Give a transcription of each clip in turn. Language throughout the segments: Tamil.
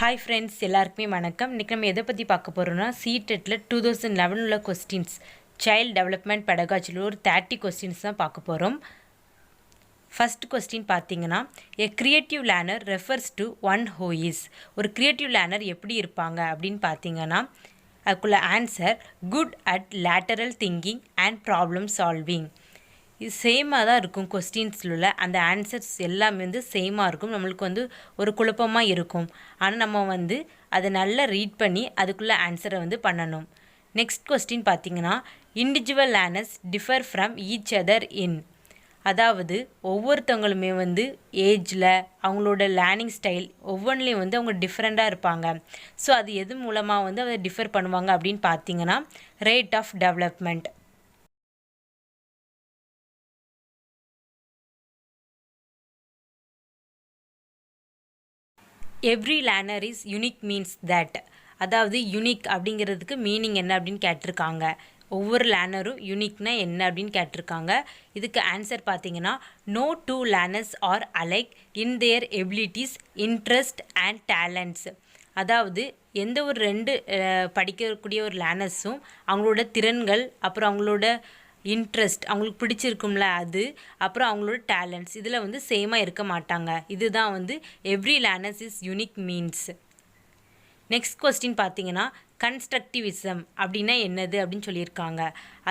ஹாய் ஃப்ரெண்ட்ஸ், எல்லாருக்குமே வணக்கம். இன்றைக்கி நம்ம எதை பற்றி பார்க்க போகிறோம்னா, சிடெட்டில் 2011 உள்ள கொஸ்டின்ஸ், சைல்டு டெவலப்மெண்ட் பெடகாஜியில் ஒரு 30 கொஸ்டின்ஸ் தான் பார்க்க போகிறோம். ஃபஸ்ட் கொஸ்டின் பார்த்தீங்கன்னா, a creative learner refers to one who is. ஒரு கிரியேட்டிவ் லேர்னர் எப்படி இருப்பாங்க அப்படின்னு பார்த்தீங்கன்னா, அதுக்குள்ள answer good at lateral thinking and problem solving. இது சேமாக தான் இருக்கும். கொஸ்டின்ஸில் உள்ள அந்த ஆன்சர்ஸ் எல்லாமே வந்து சேமாக இருக்கும். நம்மளுக்கு ஒரு குழப்பமாக இருக்கும். ஆனால் நம்ம அதை நல்லா ரீட் பண்ணி அதுக்குள்ளே ஆன்சரை பண்ணணும். நெக்ஸ்ட் கொஸ்டின் பார்த்தீங்கன்னா, individual learners differ from each other இன். அதாவது ஒவ்வொருத்தவங்களுமே ஏஜில் அவங்களோட லேர்னிங் ஸ்டைல் ஒவ்வொன்றிலையும் அவங்க டிஃப்ரெண்ட்டாக இருப்பாங்க. ஸோ அது எது மூலமாக அதை டிஃபர் பண்ணுவாங்க அப்படின்னு பார்த்தீங்கன்னா, rate of development. Every learner is unique means that. அதாவது யூனிக் அப்படிங்கிறதுக்கு மீனிங் என்ன அப்படின்னு கேட்டிருக்காங்க. ஒவ்வொரு லேர்னரும் யூனிக்னா என்ன அப்படின்னு கேட்டிருக்காங்க. இதுக்கு ஆன்சர் பார்த்தீங்கன்னா, no two learners are alike in their abilities, interest and talents. அதாவது எந்த ஒரு ரெண்டு படிக்கக்கூடிய ஒரு லேர்னர்ஸும் அவங்களோட திறன்கள், அப்புறம் அவங்களோட இன்ட்ரெஸ்ட், அவங்களுக்கு பிடிச்சிருக்கும்ல அது, அப்புறம் அவங்களோட டேலண்ட்ஸ் இதில் சேமாக இருக்க மாட்டாங்க. இதுதான் every learners is unique means. Next question பார்த்தீங்கன்னா, கன்ஸ்ட்ரக்டிவிசம் அப்படின்னா என்னது அப்படின்னு சொல்லியிருக்காங்க.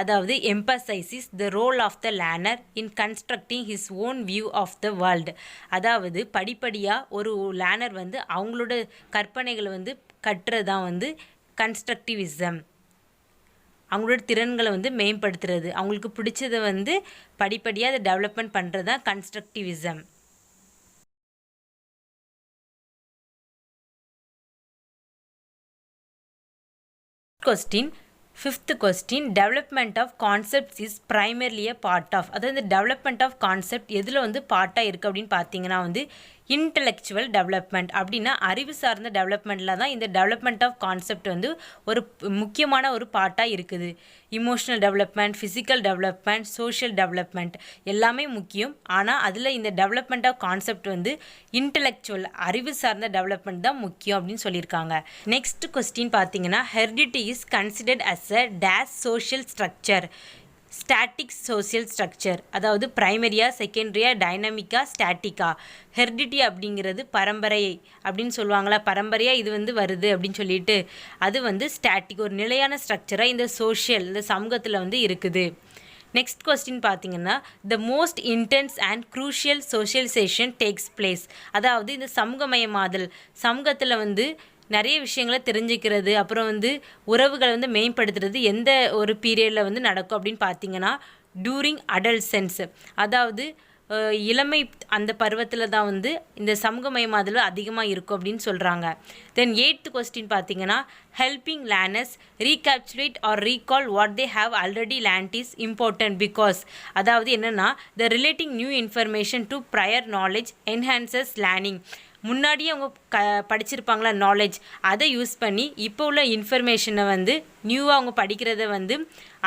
அதாவது emphasises the role of the learner in constructing his own view of the world. அதாவது படிப்படியாக ஒரு லேர்னர் அவங்களோட கற்பனைகளை கட்டுறது தான் கன்ஸ்ட்ரக்டிவிசம். அவங்களோட திறன்களை மேம்படுத்துறது, அவங்களுக்கு பிடிச்சதை படிப்படியாக அதை டெவலப்மெண்ட் பண்ணுறது தான் constructivism. Question, fifth question, development of concepts is primarily a part of. அதாவது இந்த டெவலப்மெண்ட் ஆஃப் கான்செப்ட் எதில் பார்ட்டாக இருக்குது அப்படின்னு பார்த்தீங்கன்னா இன்டலெக்சுவல் டெவலப்மெண்ட். அப்படின்னா அறிவு சார்ந்த டெவலப்மெண்ட்டில் தான் இந்த டெவலப்மெண்ட் ஆஃப் கான்செப்ட் ஒரு முக்கியமான ஒரு பார்ட்டாக இருக்குது. Emotional development, physical development, social development எல்லாமே முக்கியம். ஆனால் அதில் இந்த டெவலப்மெண்ட் ஆஃப் கான்செப்ட் இன்டலெக்சுவல் அறிவு சார்ந்த டெவலப்மெண்ட் தான் முக்கியம் அப்படின்னு சொல்லியிருக்காங்க. நெக்ஸ்ட் கொஸ்டின் பார்த்தீங்கன்னா, heredity is considered as a dash social structure. Static social structure. அதாவது ப்ரைமரியா, செகண்டரியா, டைனமிக்கா, ஸ்டாட்டிக்கா. ஹெரிடிட்டி அப்படிங்கிறது பரம்பரை அப்படின்னு சொல்லுவாங்களா, பரம்பரையாக இது வருது அப்படின்னு சொல்லிட்டு அது ஸ்டாட்டிக், ஒரு நிலையான ஸ்ட்ரக்சராக இந்த சோஷியல், இந்த சமூகத்தில் இருக்குது. நெக்ஸ்ட் கொஸ்டின் பார்த்தீங்கன்னா, the most intense and crucial socialisation takes place. அதாவது இந்த சமூகமயமாதல், சமூகத்தில் நிறைய விஷயங்களை தெரிஞ்சுக்கிறது, அப்புறம் உறவுகளை மேம்படுத்துறது எந்த ஒரு பீரியடில் நடக்கும் அப்படின்னு பார்த்தீங்கன்னா, டூரிங் அடல்சென்ஸ். அதாவது இளமை அந்த பருவத்தில் தான் இந்த சமூகமயமாதல் அதிகமாக இருக்கும் அப்படின்னு சொல்கிறாங்க. தென் 8th கொஸ்டின் பார்த்தீங்கன்னா, helping learners recapitulate or recall what they have already learned is important because. அதாவது என்னென்னா, the relating new information to prior knowledge enhances learning. முன்னாடியே அவங்க படிச்சிருப்பாங்களா நாலேஜ், அதை யூஸ் பண்ணி இப்போ உள்ள இன்ஃபர்மேஷனை நியூவாக அவங்க படிக்கிறத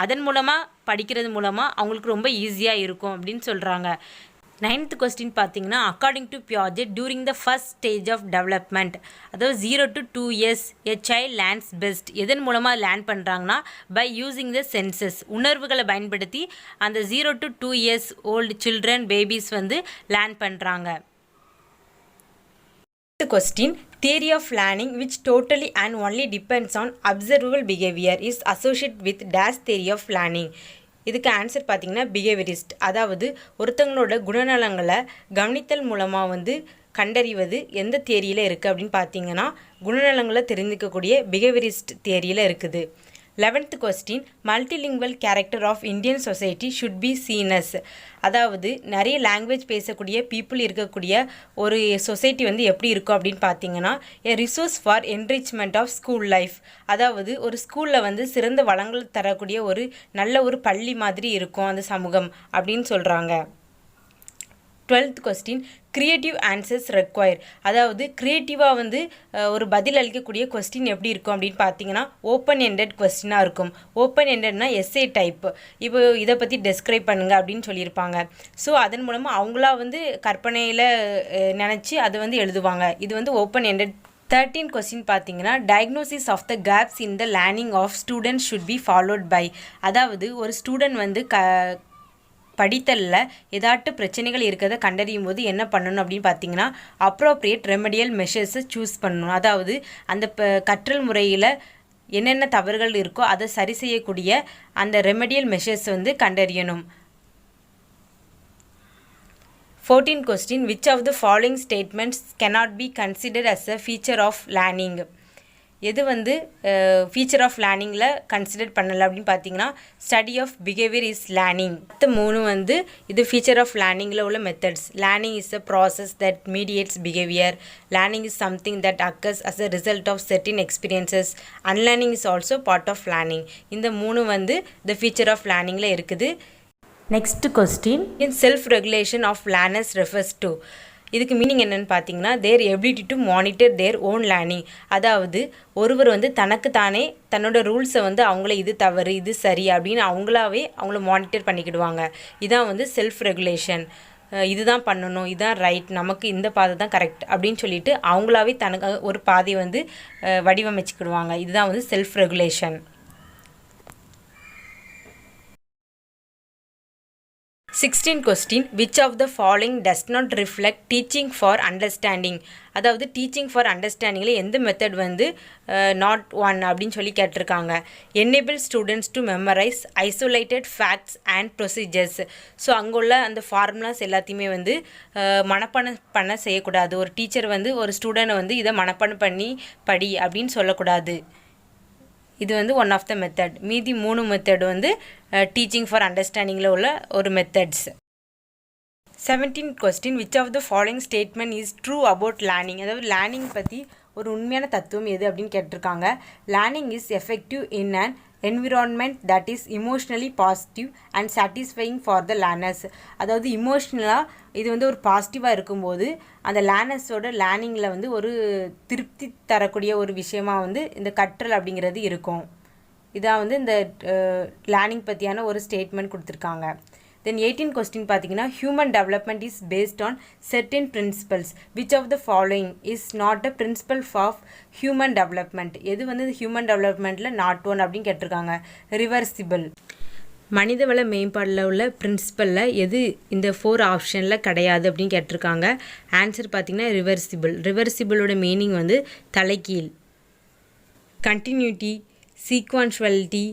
அதன் மூலமாக படிக்கிறது மூலமாக அவங்களுக்கு ரொம்ப ஈஸியாக இருக்கும் அப்படின்னு சொல்கிறாங்க. 9th கொஸ்டின் பார்த்தீங்கன்னா, according to Piaget during the first stage of development, அதாவது 0 to 2 years a child learns best. எதன் மூலமாக லேர்ன் பண்ணுறாங்கன்னா, பை யூஸிங் த சென்சஸ், உணர்வுகளை பயன்படுத்தி அந்த 0 to 2 years old children, babies learn பண்ணுறாங்க. Question, theory of learning which totally and only depends on observable behavior is associated with dash theory of learning. இதுக்கு ஆன்சர் பார்த்தீங்கன்னா பிஹேவியரிஸ்ட். அதாவது ஒருத்தங்களோட குணநலங்களை கவனித்தல் மூலமாக கண்டறிவது எந்த தியரியில் இருக்குது அப்படின்னு பார்த்தீங்கன்னா, குணநலங்களை தெரிஞ்சுக்கக்கூடிய பிஹேவியரிஸ்ட் தியரியில் இருக்குது. 11th question, multilingual character of Indian society should be seen. அதாவது நிறைய லாங்குவேஜ் பேசக்கூடிய பீப்புள் இருக்கக்கூடிய ஒரு சொசைட்டி எப்படி இருக்கும் அப்படின்னு பார்த்தீங்கன்னா, a resource for enrichment of school life. அதாவது ஒரு ஸ்கூலில் சிறந்த வளங்கள் தரக்கூடிய ஒரு நல்ல ஒரு பள்ளி மாதிரி இருக்கும் அந்த சமூகம் அப்படின்னு சொல்கிறாங்க. 12th question, creative answers require. அதாவது க்ரியேட்டிவாக ஒரு பதில் அளிக்கக்கூடிய கொஸ்டின் எப்படி இருக்கும் அப்படின்னு பார்த்தீங்கன்னா, ஓப்பன் எண்டட் கொஸ்டினாக இருக்கும். ஓப்பன் எண்டட்னா எஸ்ஏ டைப். இப்போ இதை பற்றி டெஸ்கிரைப் பண்ணுங்கள் அப்படின்னு சொல்லியிருப்பாங்க. ஸோ அதன் மூலமாக அவங்களா கற்பனையில் நினச்சி அதை எழுதுவாங்க. இது ஓப்பன் எண்டட் 13 கொஸ்டின் பார்த்தீங்கன்னா diagnosis of the gaps in the learning of students should be followed by. அதாவது ஒரு ஸ்டூடெண்ட் வந்து படித்தலில் ஏதாட்டு பிரச்சனைகள் இருக்கிறத கண்டறியும் போது என்ன பண்ணணும் அப்படின்னு பார்த்தீங்கன்னா அப்ரோப்ரியேட் ரெமடியல் மெஷர்ஸை சூஸ் பண்ணணும். அதாவது அந்த கற்றல் முறையில் என்னென்ன தவறுகள் இருக்கோ அதை சரி செய்யக்கூடிய அந்த ரெமடியல் மெஷர்ஸ் வந்து கண்டறியணும். 14 question, which of the following statements cannot be considered as a feature of learning? எது வந்து feature of learningல கன்சிடர் பண்ணல அப்படின்னு பார்த்தீங்கன்னா study of behavior is learning. அடுத்த 3 வந்து இது feature of learningல உள்ள methods. Learning is a process that mediates behavior. Learning is something that occurs as a result of certain experiences. Unlearning is also part of learning. இந்த 3 வந்து the feature of learningல இருக்குது. Next question in self regulation of learners refers to. இதுக்கு மீனிங் என்னென்னு பார்த்தீங்கன்னா their ability to monitor their own learning. அதாவது ஒருவர் வந்து தனக்கு தானே தன்னோட ரூல்ஸை வந்து அவங்கள இது தவறு இது சரி அப்படின்னு அவங்கள மானிட்டர் பண்ணிக்கிடுவாங்க. இதான் வந்து செல்ஃப் ரெகுலேஷன். இதுதான் பண்ணணும், இதுதான் ரைட், நமக்கு இந்த பாதை தான் கரெக்ட் அப்படின்னு சொல்லிட்டு அவங்களாவே தனக்கு ஒரு பாதையை வந்து வடிவமைச்சுக்கிடுவாங்க. இதுதான் வந்து self regulation. 16 question, which of the following does not reflect teaching for understanding? அதாவது டீச்சிங் ஃபார் அண்டர்ஸ்டாண்டிங்கில் எந்த மெத்தட் வந்து நாட் ஒன் அப்படின்னு சொல்லி கேட்டிருக்காங்க. Enable students to memorise isolated facts and procedures. So அங்குள்ள அந்த ஃபார்முலாஸ் எல்லாத்தையுமே வந்து மனப்பாடம் பண்ண செய்யக்கூடாது. ஒரு டீச்சர் வந்து ஒரு ஸ்டூடெண்ட்டை வந்து இதை மனப்பாடம் பண்ணி படி அப்படின்னு சொல்லக்கூடாது. இது வந்து ஒன் ஆஃப் த மெத்தட். மீதி 3 மெத்தட் வந்து டீச்சிங் ஃபார் அண்டர்ஸ்டாண்டிங்கில் உள்ள ஒரு methods. 17 question, which of the following statement is true about learning? அதாவது லேர்னிங் பற்றி ஒரு உண்மையான தத்துவம் எது அப்படின்னு கேட்டிருக்காங்க. Learning is effective in an environment that is emotionally positive and satisfying for the learners. அதாவது இமோஷ்னலாக இது வந்து ஒரு பாசிட்டிவாக இருக்கும்போது அந்த லேர்னர்ஸோட லேர்னிங்கில் வந்து ஒரு திருப்தி தரக்கூடிய ஒரு விஷயமா வந்து இந்த கற்றல் அப்படிங்கிறது இருக்கும். இதான் வந்து இந்த லேர்னிங் பற்றியான ஒரு ஸ்டேட்மெண்ட் கொடுத்துருக்காங்க. Then 18 question பார்த்தீங்கன்னா human development is based on certain principles. Which of the following is not a principle of human development? எது வந்து human developmentல not one அப்படின்னு கேட்டிருக்காங்க. ரிவர்சிபிள். மனிதவள மேம்பாடில் உள்ள பிரின்சிபலில் எது இந்த 4 ஆப்ஷனில் கிடையாது அப்படின்னு கேட்டிருக்காங்க. ஆன்சர் பார்த்தீங்கன்னா ரிவர்சிபிள். ரிவர்சிபிளோட மீனிங் வந்து தலைகீழ். Continuity, sequentiality,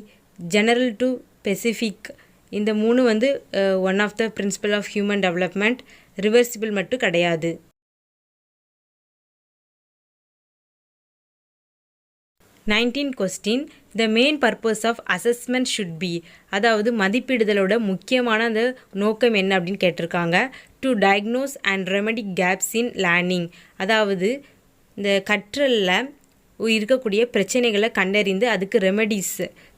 general to specific, இந்த 3 வந்து one of the principal of human development. Reversible மட்டும் கிடையாது. 19 question, the main purpose of assessment should be. அதாவது மதிப்பீடுதலோட முக்கியமான அந்த நோக்கம் என்ன அப்படின்னு கேட்டிருக்காங்க. to diagnose and remedy gaps in learning. அதாவது இந்த கற்றலில் இருக்கக்கூடிய பிரச்சனைகளை கண்டறிந்து அதுக்கு ரெமடிஸ்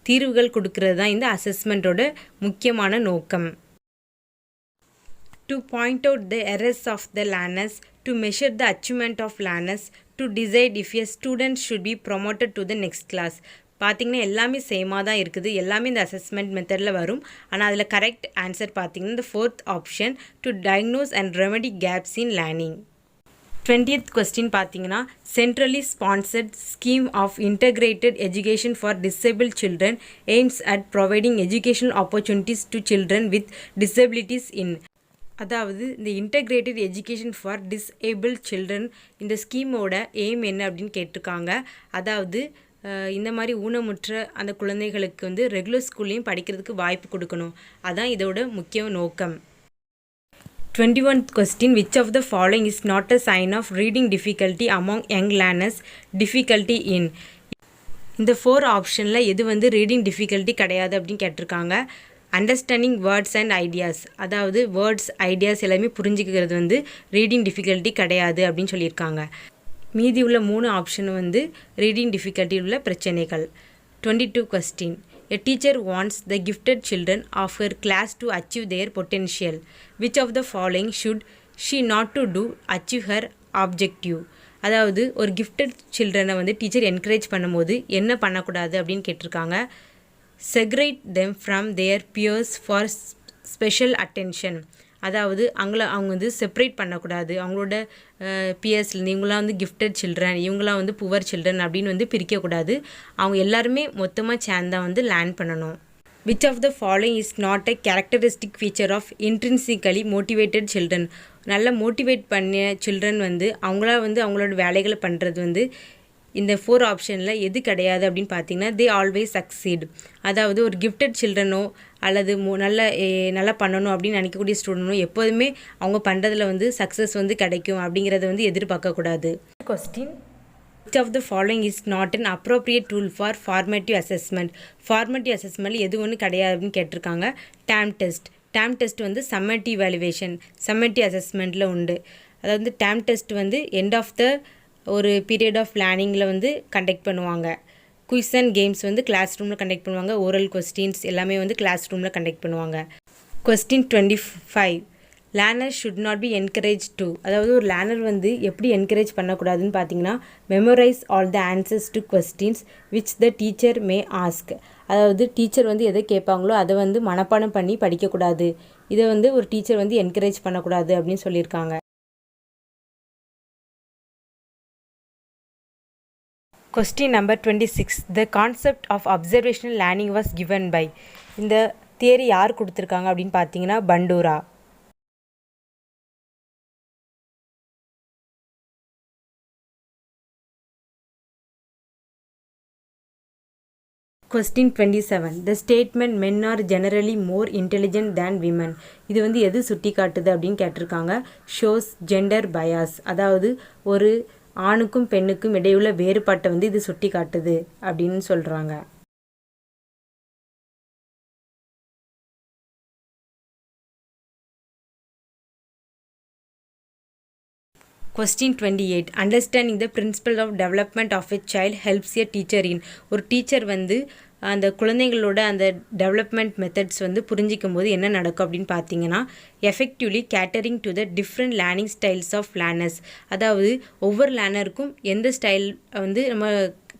தீர்வுகள் கொடுக்கறது தான் இந்த அசஸ்மெண்ட்டோட முக்கியமான நோக்கம். to point out the errors of the learners, to measure the achievement of learners, to decide if a student should be promoted to the next class. பார்த்திங்கன்னா எல்லாமே சேமாக தான் இருக்குது. எல்லாமே இந்த அசஸ்மெண்ட் மெத்தடில் வரும். ஆனால் அதில் கரெக்ட் ஆன்சர் பார்த்திங்கன்னா இந்த 4th option to diagnose and remedy gaps in learning. 20th question பார்த்தீங்கன்னா centrally sponsored scheme of integrated education for disable children aims at providing educational opportunities to children with disabilities in. அதாவது இந்த integrated education for disable children இந்த ஸ்கீமோட எய்ம் என்ன அப்படின்னு கேட்டிருக்காங்க. அதாவது இந்த மாதிரி ஊனமுற்ற அந்த குழந்தைகளுக்கு வந்து ரெகுலர் ஸ்கூல்லையும் படிக்கிறதுக்கு வாய்ப்பு கொடுக்கணும். அதான் இதோட முக்கிய நோக்கம். 21th question, which of the following is not a sign of reading difficulty among young learners? difficulty in. இந்த 4 ஆப்ஷனில் எது வந்து ரீடிங் டிஃபிகல்ட்டி கிடையாது அப்படின்னு கேட்டிருக்காங்க. அண்டர்ஸ்டாண்டிங் வேர்ட்ஸ் அண்ட் ஐடியாஸ், அதாவது வேர்ட்ஸ் ஐடியாஸ் எல்லாமே புரிஞ்சுக்கிறது வந்து ரீடிங் டிஃபிகல்ட்டி கிடையாது அப்படின்னு சொல்லியிருக்காங்க. மீதி உள்ள 3 ஆப்ஷன் வந்து ரீடிங் டிஃபிகல்ட்டி உள்ள பிரச்சனைகள். 22 question, a teacher wants the gifted children of her class to achieve their potential. Which of the following should she not to do achieve her objective? அதாவது ஒரு கிஃப்டட் சில்ட்ரனை வந்து டீச்சர் என்கரேஜ் பண்ணும்போது என்ன பண்ணக்கூடாது அப்படின்னு கேட்டிருக்காங்க. Segregate them from their peers for special attention. அதாவது அவங்க வந்து செப்பரேட் பண்ணக்கூடாது. அவங்களோட பியர்ஸ்லேருந்து இவங்களாம் வந்து கிஃப்டட் சில்ட்ரன், இவங்களாம் வந்து புவர் சில்ட்ரன் அப்படின்னு வந்து பிரிக்கக்கூடாது. அவங்க எல்லாருமே மொத்தமாக சேர்ந்தா வந்து லேர்ன் பண்ணணும். Which of the following is not a characteristic feature of intrinsically motivated children? நல்ல மோட்டிவேட் பண்ண சில்ட்ரன் வந்து அவங்களா வந்து அவங்களோட வேலைகளை பண்ணுறது வந்து இந்த 4 ஆப்ஷனில் எது கிடையாது அப்படின்னு பார்த்தீங்கன்னா தே ஆல்வேஸ் சக்சீட். அதாவது ஒரு கிஃப்டட் சில்ட்ரனோ அல்லது நல்லா பண்ணணும் அப்படின்னு நினைக்கக்கூடிய ஸ்டூடெண்டோ எப்போதுமே அவங்க பண்ணுறதுல வந்து சக்ஸஸ் வந்து கிடைக்கும் அப்படிங்கிறத வந்து எதிர்பார்க்கக்கூடாது. Question Which of the following is not an appropriate tool for formative assessment? Formative assessment எது ஒன்று கிடையாது அப்படின்னு கேட்டிருக்காங்க. டேம் டெஸ்ட் வந்து சம்மேட்டிவ் வேல்யூவேஷன், சம்மேட்டிவ் அசஸ்மெண்ட்டில் உண்டு. அதாவது டேம் டெஸ்ட் வந்து எண்ட் ஆஃப் த ஒரு பீரியட் ஆஃப் லேர்னிங்கில் வந்து கண்டக்ட் பண்ணுவாங்க. குயிஸ் அண்ட் கேம்ஸ் வந்து கிளாஸ் ரூமில் கண்டக்ட் பண்ணுவாங்க. ஓரல் கொஸ்டின்ஸ் எல்லாமே வந்து கிளாஸ் ரூமில் கண்டக்ட் பண்ணுவாங்க. Question 25. Learner should not be encourage to. அதாவது ஒரு லேர்னர் வந்து எப்படி என்கரேஜ் பண்ணக்கூடாதுன்னு பார்த்தீங்கன்னா memorise all the answers to questions which the teacher May ask. அதாவது டீச்சர் வந்து எதை கேட்பாங்களோ அதை வந்து மனப்பாடம் பண்ணி படிக்கக்கூடாது. இதை வந்து ஒரு டீச்சர் வந்து என்கரேஜ் பண்ணக்கூடாது அப்படின்னு சொல்லியிருக்காங்க. Question number 26. The concept of observational learning was given by. இந்த தியரி யார் கொடுத்துருக்காங்க அப்படின்னு பார்த்தீங்கன்னா பண்டூரா. Question 27. The statement men are generally more intelligent than women. இது வந்து எது சுட்டி காட்டுது அப்படின்னு கேட்டிருக்காங்க. Shows gender bias. அதாவது ஒரு ஆணுக்கும் பெண்ணுக்கும் இடையுள்ள வேறுபாட்டை வந்து இது சுட்டி காட்டுது அப்படின்னு சொல்கிறாங்க. Question 28. Understanding the principle of development of a child helps a teacher in. ஒரு டீச்சர் வந்து அந்த குழந்தைங்களோட அந்த டெவலப்மெண்ட் மெத்தட்ஸ் வந்து புரிஞ்சிக்கும் போது என்ன நடக்கும் அப்படின்னு பார்த்தீங்கன்னா effectively catering to the different learning styles of learners. அதாவது ஒவ்வொரு லேர்னருக்கும் எந்த ஸ்டைல் வந்து நம்ம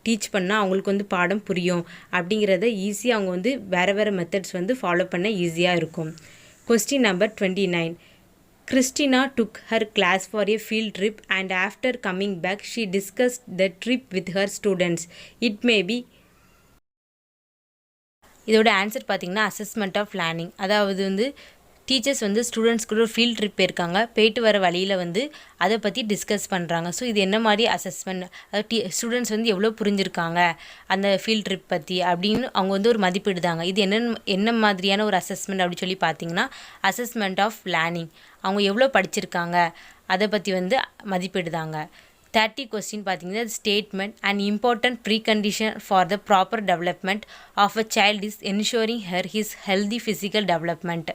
டீச் பண்ணால் அவங்களுக்கு வந்து பாடம் புரியும் அப்படிங்கிறத ஈஸியாக அவங்க வந்து வேறு மெத்தட்ஸ் வந்து ஃபாலோ பண்ண ஈஸியாக இருக்கும். Question number 29. Christina took her class for a field trip and after coming back she discussed the trip with her students. It may be. இதோட ஆன்சர் பார்த்தீங்கன்னா அசஸ்மெண்ட் ஆஃப் லேர்னிங். அதாவது வந்து டீச்சர்ஸ் வந்து ஸ்டூடெண்ட்ஸ் கூட ஒரு ஃபீல்ட் ட்ரிப் போயிருக்காங்க. போயிட்டு வர வழியில் வந்து அதை பற்றி டிஸ்கஸ் பண்ணுறாங்க. ஸோ இது என்ன மாதிரி அசஸ்மெண்ட், அதாவது ஸ்டூடெண்ட்ஸ் வந்து எவ்வளோ புரிஞ்சிருக்காங்க அந்த ஃபீல்ட் ட்ரிப் பற்றி அப்படின்னு அவங்க வந்து ஒரு மதிப்பிடுதாங்க. இது என்ன மாதிரியான ஒரு அசஸ்மெண்ட் அப்படின்னு சொல்லி பார்த்தீங்கன்னா அசஸ்மெண்ட் ஆஃப் லேர்னிங். அவங்க எவ்வளோ படிச்சிருக்காங்க அதை பற்றி வந்து மதிப்பிடுதாங்க. 30 கொஸ்டின் பார்த்தீங்கன்னா statement and important precondition for the proper development of a child is ensuring his healthy physical development.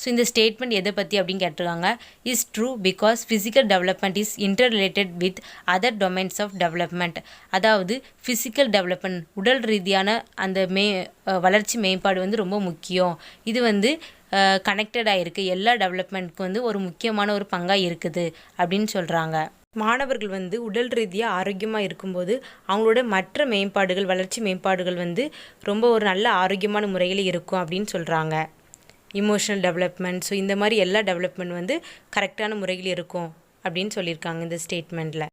So இந்த ஸ்டேட்மெண்ட் எதை பற்றி அப்படின்னு கேட்டிருக்காங்க. Is true because physical development is interrelated with other domains of development. அதாவது ஃபிசிக்கல் டெவலப்மெண்ட் உடல் ரீதியான அந்த வளர்ச்சி மேம்பாடு வந்து ரொம்ப முக்கியம். இது வந்து கனெக்டடாக இருக்குது, எல்லா டெவலப்மெண்ட்க்கு வந்து ஒரு முக்கியமான ஒரு பங்காக இருக்குது அப்படின்னு சொல்கிறாங்க. மாணவர்கள் வந்து உடல் ரீதியாக ஆரோக்கியமாக இருக்கும்போது அவங்களோட மற்ற மேம்பாடுகள், வளர்ச்சி மேம்பாடுகள் வந்து ரொம்ப ஒரு நல்ல ஆரோக்கியமான முறையில் இருக்கும் அப்படின்னு சொல்கிறாங்க. இமோஷனல் டெவலப்மெண்ட், ஸோ இந்த மாதிரி எல்லா டெவலப்மெண்ட் வந்து கரெக்டான முறையில் இருக்கும் அப்படின்னு சொல்லியிருக்காங்க இந்த ஸ்டேட்மெண்ட்டில்.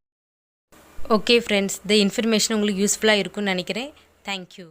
ஓகே ஃப்ரெண்ட்ஸ், இந்த இன்ஃபர்மேஷன் உங்களுக்கு யூஸ்ஃபுல்லாக இருக்கும்னு நினைக்கிறேன். தேங்க்யூ.